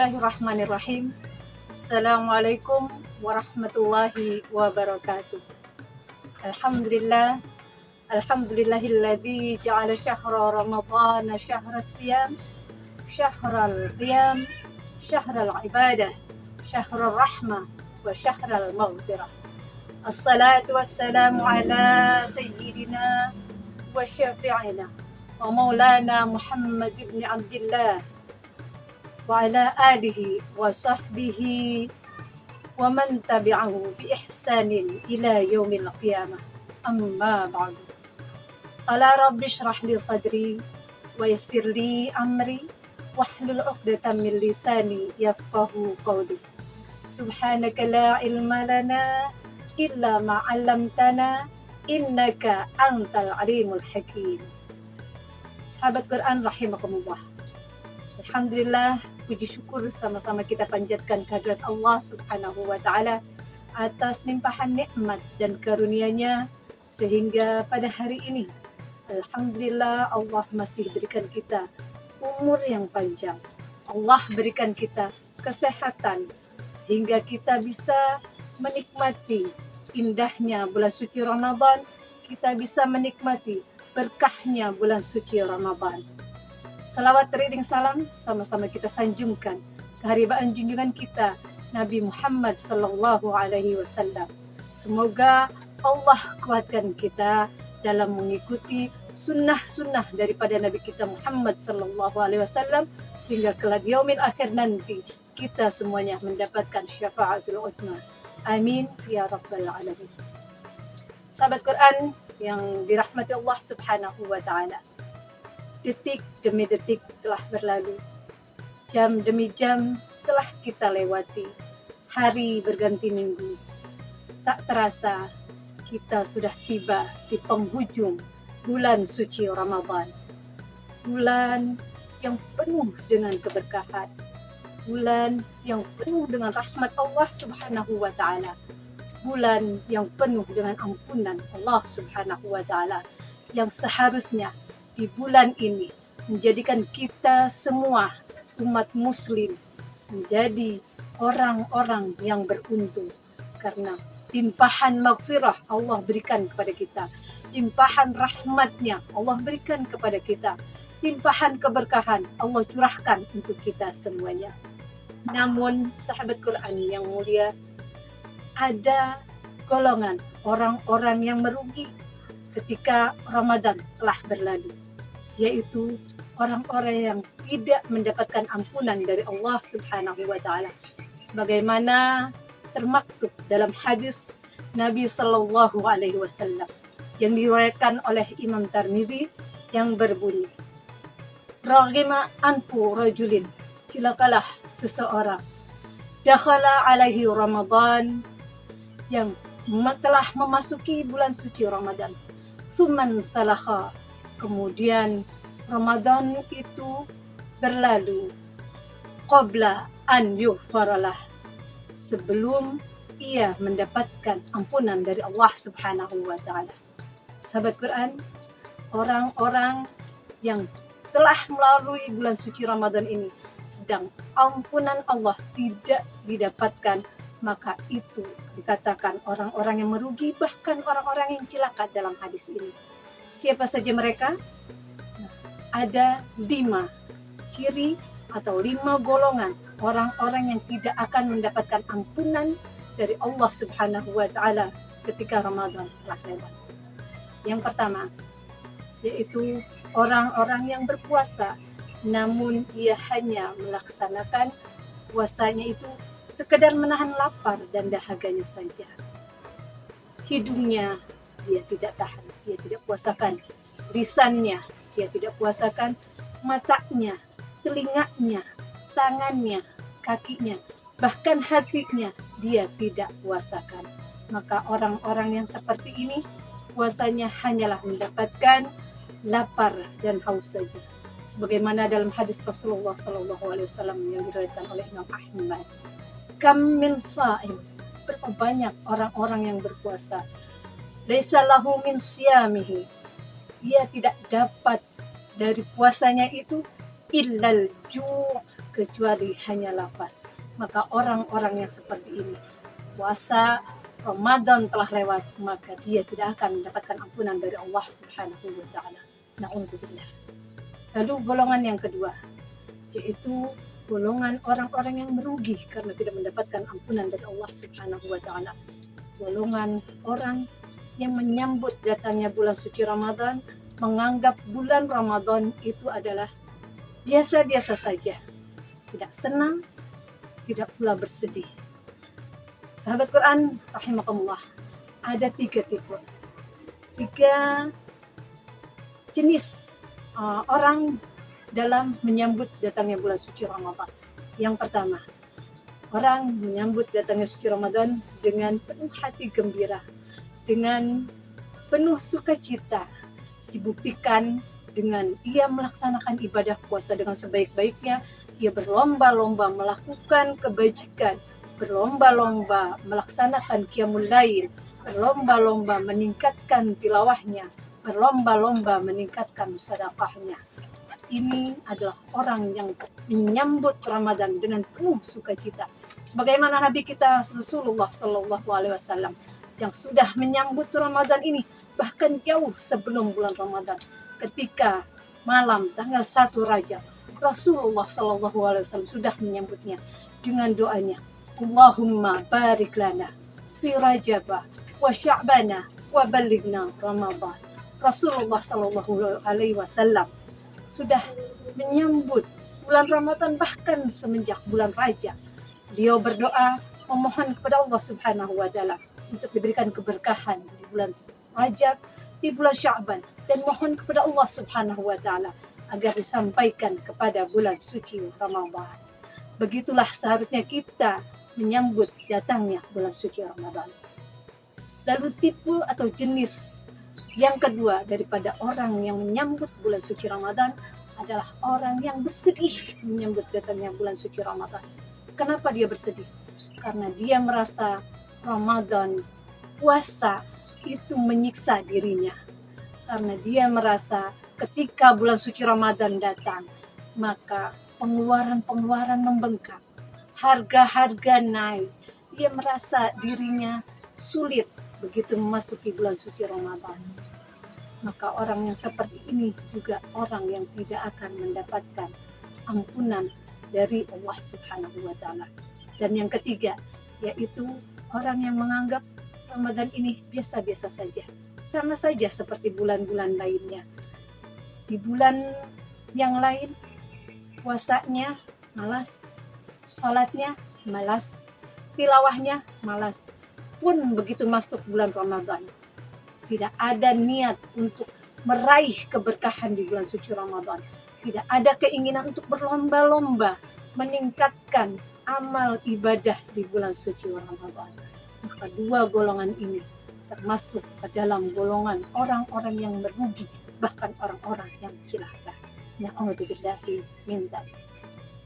Bismillahirrahmanirrahim. Assalamualaikum warahmatullahi wabarakatuh. Alhamdulillah. Alhamdulillahilladzi ja'ala syahra ramadhana syahras siyam, syahral qiyam, syahral ibadah, syahral rahmah, wa syahral maghfirah. Assalatu wassalamu ala sayyidina wa syafi'ina wa maulana Muhammad ibn Abdillah wa ala alihi wa sahbihi wa man tabi'ahu bi ihsanin ila yaumil qiyamah. Amma ba'du. Qala rabbi shrah li sadri wa yassir li amri wahlul 'uqdatam min lisani yafqahu qawli. Subhanaka la ilma lana illa ma 'allamtana innaka antal alimul hakim. Sahabat Quran rahimakumullah. Alhamdulillah, puji syukur sama-sama kita panjatkan kehadirat Allah Subhanahu wa taala atas limpahan nikmat dan karunia-Nya sehingga pada hari ini alhamdulillah Allah masih berikan kita umur yang panjang. Allah berikan kita kesehatan sehingga kita bisa menikmati indahnya bulan suci Ramadan, kita bisa menikmati berkahnya bulan suci Ramadan. Salawat teriring salam sama-sama kita sanjungkan keharibaan junjungan kita Nabi Muhammad sallallahu alaihi wasallam. Semoga Allah kuatkan kita dalam mengikuti sunnah-sunnah daripada Nabi kita Muhammad sallallahu alaihi wasallam sehingga kelak yaumil akhir nanti kita semuanya mendapatkan syafaatul uzma. Amin ya rabbal alamin. Sahabat Quran yang dirahmati Allah Subhanahu wa taala. Detik demi detik telah berlalu, jam demi jam telah kita lewati, hari berganti minggu. Tak terasa kita sudah tiba di penghujung bulan suci Ramadan. Bulan yang penuh dengan keberkahan, bulan yang penuh dengan rahmat Allah Subhanahu wa taala, bulan yang penuh dengan ampunan Allah Subhanahu wa taala, yang seharusnya di bulan ini menjadikan kita semua umat muslim menjadi orang-orang yang beruntung karena limpahan maghfirah Allah berikan kepada kita, limpahan rahmatnya Allah berikan kepada kita, limpahan keberkahan Allah curahkan untuk kita semuanya. Namun sahabat Quran yang mulia, ada golongan orang-orang yang merugi ketika Ramadan telah berlalu, yaitu orang-orang yang tidak mendapatkan ampunan dari Allah Subhanahu wa taala. Sebagaimana termaktub dalam hadis Nabi sallallahu alaihi wasallam yang diriwayatkan oleh Imam Tirmidzi yang berbunyi, Raghima anfu rajulin, celakalah seseorang, dakhala alaihi Ramadan, yang telah memasuki bulan suci Ramadan, Suman salakha, kemudian Ramadan itu berlalu, qabla an yughfaralah, sebelum ia mendapatkan ampunan dari Allah Subhanahu wa taala. Sahabat Quran, orang-orang yang telah melalui bulan suci Ramadan ini sedang ampunan Allah tidak didapatkan, maka itu dikatakan orang-orang yang merugi, bahkan orang-orang yang celaka dalam hadis ini. Siapa saja mereka? Ada 5 ciri atau 5 golongan orang-orang yang tidak akan mendapatkan ampunan dari Allah Subhanahu wa taala ketika Ramadan telah lewat. Yang pertama, yaitu orang-orang yang berpuasa namun ia hanya melaksanakan puasanya itu sekedar menahan lapar dan dahaganya saja. Hidungnya dia tidak tahan, dia tidak puasakan. Lisannya dia tidak puasakan. Matanya, telinganya, tangannya, kakinya, bahkan hatinya dia tidak puasakan. Maka orang-orang yang seperti ini puasanya hanyalah mendapatkan lapar dan haus saja. Sebagaimana dalam hadis Rasulullah SAW yang diriwayatkan oleh Imam Ahmad. Kam min sha'im, berapa banyak orang-orang yang berpuasa, laisa lahu min siyamihi, ia tidak dapat dari puasanya itu illal ju', kecuali hanya lapar. Maka orang-orang yang seperti ini, puasa Ramadan telah lewat, maka dia tidak akan mendapatkan ampunan dari Allah Subhanahu wa taala. Na'udzubillah. Lalu golongan yang kedua, yaitu golongan orang-orang yang merugi karena tidak mendapatkan ampunan dari Allah Subhanahu wa taala. Golongan orang yang menyambut datangnya bulan suci Ramadan, menganggap bulan Ramadan itu adalah biasa-biasa saja. Tidak senang, tidak pula bersedih. Sahabat Quran rahimakumullah, ada 3 tipe. 3 jenis orang dalam menyambut datangnya bulan suci Ramadan. Yang pertama, orang menyambut datangnya suci Ramadan dengan penuh hati gembira, dengan penuh sukacita, dibuktikan dengan ia melaksanakan ibadah puasa dengan sebaik-baiknya. Ia berlomba-lomba melakukan kebajikan, berlomba-lomba melaksanakan qiyamul lail, berlomba-lomba meningkatkan tilawahnya, berlomba-lomba meningkatkan sedekahnya. Ini adalah orang yang menyambut Ramadan dengan penuh sukacita. Sebagaimana Nabi kita Rasulullah Sallallahu Alaihi Wasallam yang sudah menyambut Ramadan ini bahkan jauh sebelum bulan Ramadan. Ketika malam tanggal 1 Rajab, Rasulullah Sallallahu Alaihi Wasallam sudah menyambutnya dengan doanya, Allahumma barik lana fi Rajab wa Sya'bana wa balighna Ramadan. Rasulullah Sallallahu Alaihi Wasallam sudah menyambut bulan Ramadan bahkan semenjak bulan Rajab. Beliau berdoa memohon kepada Allah Subhanahu wa taala untuk diberikan keberkahan di bulan Rajab, di bulan Sya'ban, dan mohon kepada Allah Subhanahu wa taala agar disampaikan kepada bulan suci Ramadan. Begitulah seharusnya kita menyambut datangnya bulan suci Ramadan. Lalu tipe atau jenis yang kedua daripada orang yang menyambut bulan suci Ramadan adalah orang yang bersedih menyambut datangnya bulan suci Ramadan. Kenapa dia bersedih? Karena dia merasa Ramadan, puasa itu menyiksa dirinya. Karena dia merasa ketika bulan suci Ramadan datang, maka pengeluaran-pengeluaran membengkak, harga-harga naik. Dia merasa dirinya sulit begitu memasuki bulan suci Ramadan. Maka orang yang seperti ini juga orang yang tidak akan mendapatkan ampunan dari Allah Subhanahu wa taala. Dan yang ketiga, yaitu orang yang menganggap Ramadan ini biasa-biasa saja. Sama saja seperti bulan-bulan lainnya. Di bulan yang lain, puasanya malas, salatnya malas, tilawahnya malas. Pun begitu masuk bulan Ramadan, tidak ada niat untuk meraih keberkahan di bulan suci Ramadan. Tidak ada keinginan untuk berlomba-lomba meningkatkan amal ibadah di bulan suci Ramadan. Maka 2 golongan ini termasuk ke dalam golongan orang-orang yang merugi, bahkan orang-orang yang celaka. Na'udzubillahi min dzalik.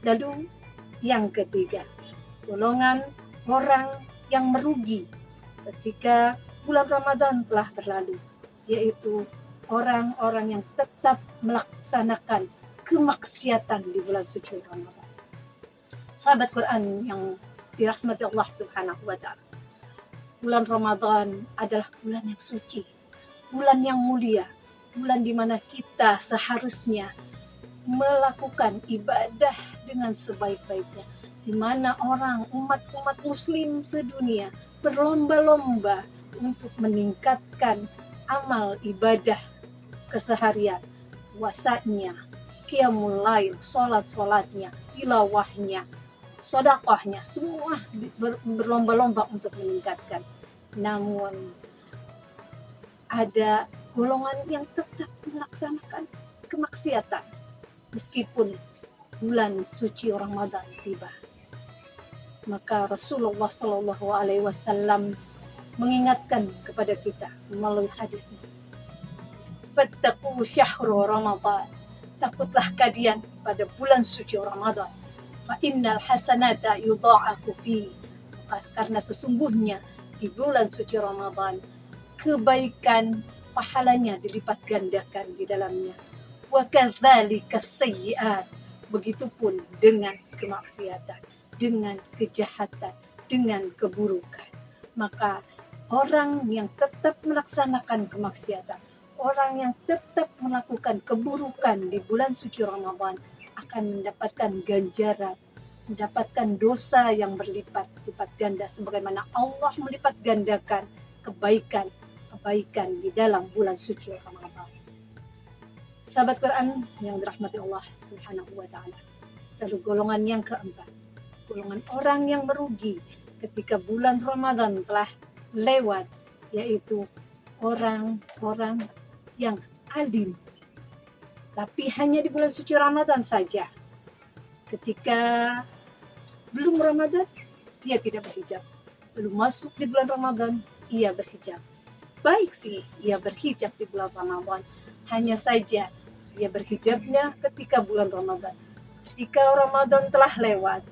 Lalu yang ketiga, golongan orang yang merugi ketika bulan Ramadan telah berlalu, yaitu orang-orang yang tetap melaksanakan kemaksiatan di bulan suci Ramadan. Sahabat Quran yang dirahmati Allah Subhanahu wa taala, bulan Ramadan adalah bulan yang suci, bulan yang mulia, bulan di mana kita seharusnya melakukan ibadah dengan sebaik-baiknya, di mana umat muslim sedunia berlomba-lomba untuk meningkatkan amal ibadah keseharian, puasanya, qiyamul lail, salat-salatnya, tilawahnya, sedekahnya, semua berlomba-lomba untuk meningkatkan. Namun ada golongan yang tetap melaksanakan kemaksiatan meskipun bulan suci Ramadan tiba. Maka Rasulullah Sallallahu Alaihi Wasallam mengingatkan kepada kita melalui hadisnya, fattaqu syahru Ramadan, takutlah kalian pada bulan suci Ramadan, fa innal hasanata yudha'afu fi, karena sesungguhnya di bulan suci Ramadan kebaikan pahalanya dilipat gandakan di dalamnya, wa kadzalika sayyi'at, Begitupun dengan kemaksiatan, dengan kejahatan, dengan keburukan. Maka orang yang tetap melaksanakan kemaksiatan, orang yang tetap melakukan keburukan di bulan suci Ramadan akan mendapatkan ganjaran, mendapatkan dosa yang berlipat-lipat ganda, sebagaimana Allah melipat gandakan kebaikan di dalam bulan suci Ramadan. Sahabat Quran yang dirahmati Allah Subhanahu wa Ta'ala. Lalu golongan yang keempat, golongan orang yang merugi ketika bulan Ramadan telah lewat, yaitu orang-orang yang alim, tapi hanya di bulan suci Ramadan saja. Ketika belum Ramadan, dia tidak berhijab. Belum masuk di bulan Ramadan, ia berhijab. Baik sih, ia berhijab di bulan Ramadan. Hanya saja dia berhijabnya ketika bulan Ramadan. Ketika Ramadan telah lewat,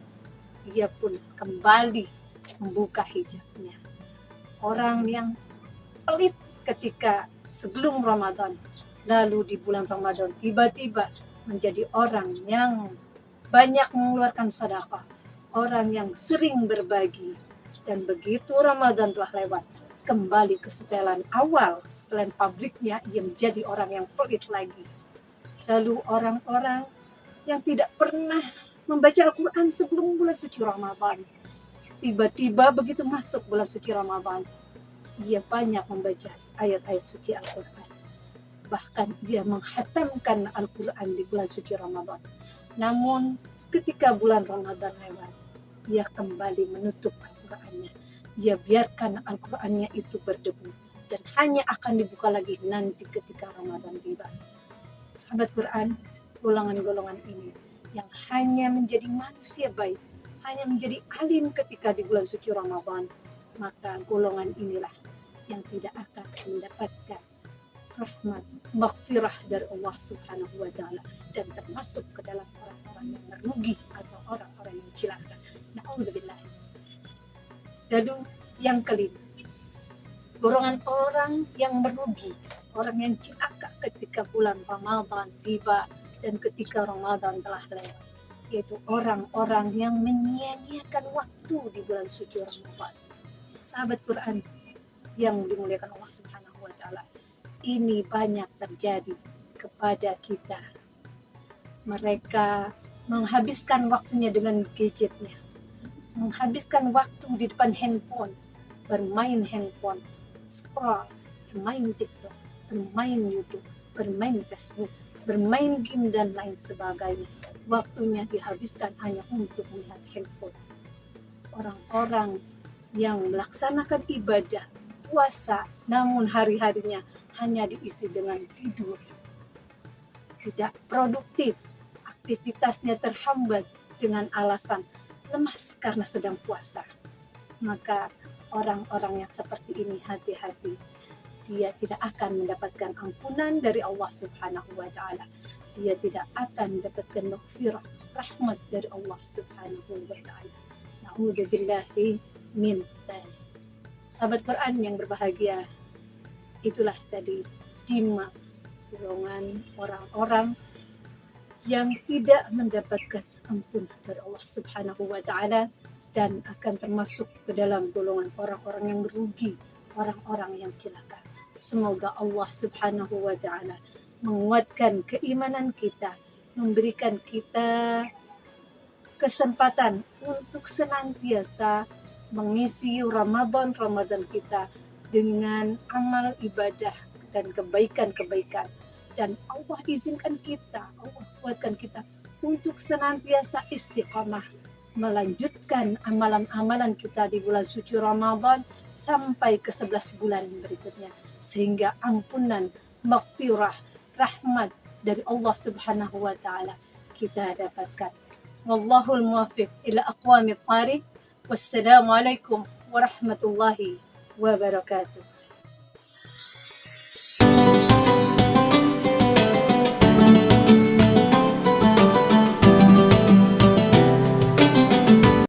ia pun kembali membuka hijabnya. Orang yang pelit ketika sebelum Ramadan, lalu di bulan Ramadan tiba-tiba menjadi orang yang banyak mengeluarkan sedekah, orang yang sering berbagi, dan begitu Ramadan telah lewat, kembali ke setelan awal, setelan pabriknya, ia menjadi orang yang pelit lagi. Lalu orang-orang yang tidak pernah membaca Al-Quran sebelum bulan suci Ramadan, tiba-tiba begitu masuk bulan suci Ramadan, ia banyak membaca ayat-ayat suci Al-Quran. Bahkan dia menghatamkan Al-Quran di bulan suci Ramadan. Namun ketika bulan Ramadan lewat, ia kembali menutup Al-Qurannya. Dia biarkan Al-Qurannya itu berdebu dan hanya akan dibuka lagi nanti ketika Ramadan tiba. Sahabat Quran, golongan-golongan ini yang hanya menjadi manusia baik, hanya menjadi alim ketika di bulan suci Ramadan, maka golongan inilah yang tidak akan mendapatkan rahmat, maghfirah dari Allah Subhanahu wa Ta'ala, dan termasuk ke dalam orang-orang yang merugi atau orang-orang yang celaka. Na'udzubillah. Lalu yang kelima, golongan orang yang merugi, orang yang celaka ketika bulan Ramadan tiba dan ketika Ramadan telah lewat, yaitu orang-orang yang menyia-nyiakan waktu di bulan suci Ramadan. Sahabat Quran yang dimuliakan Allah Subhanahu wa Ta'ala, ini banyak terjadi kepada kita. Mereka menghabiskan waktunya dengan gadgetnya, menghabiskan waktu di depan handphone, bermain handphone, scroll, bermain TikTok, bermain YouTube, bermain Facebook, bermain game dan lain sebagainya. Waktunya dihabiskan hanya untuk melihat handphone. Orang-orang yang melaksanakan ibadah puasa, namun hari-harinya hanya diisi dengan tidur, tidak produktif, aktivitasnya terhambat dengan alasan lemas karena sedang puasa. Maka orang-orang yang seperti ini hati-hati, dia tidak akan mendapatkan ampunan dari Allah Subhanahu wa Ta'ala. Dia tidak akan mendapatkan maghfirah, rahmat dari Allah Subhanahu wa Ta'ala. Na'udzubillahi min dzalik. Sahabat Quran yang berbahagia, itulah tadi 5 golongan orang-orang yang tidak mendapatkan ampun dari Allah Subhanahu wa Ta'ala dan akan termasuk ke dalam golongan orang-orang yang merugi, orang-orang yang celaka. Semoga Allah Subhanahu wa Ta'ala menguatkan keimanan kita, memberikan kita kesempatan untuk senantiasa mengisi Ramadan kita dengan amal ibadah dan kebaikan-kebaikan. Dan Allah izinkan kita, Allah kuatkan kita untuk senantiasa istiqamah melanjutkan amalan-amalan kita di bulan suci Ramadan sampai ke 11 bulan berikutnya, sehingga ampunan, maghfirah, rahmat dari Allah Subhanahu wa Ta'ala kita dapatkan. Wallahul muwaffiq ila aqwamit thariq. Wassalamualaikum warahmatullahi wabarakatuh.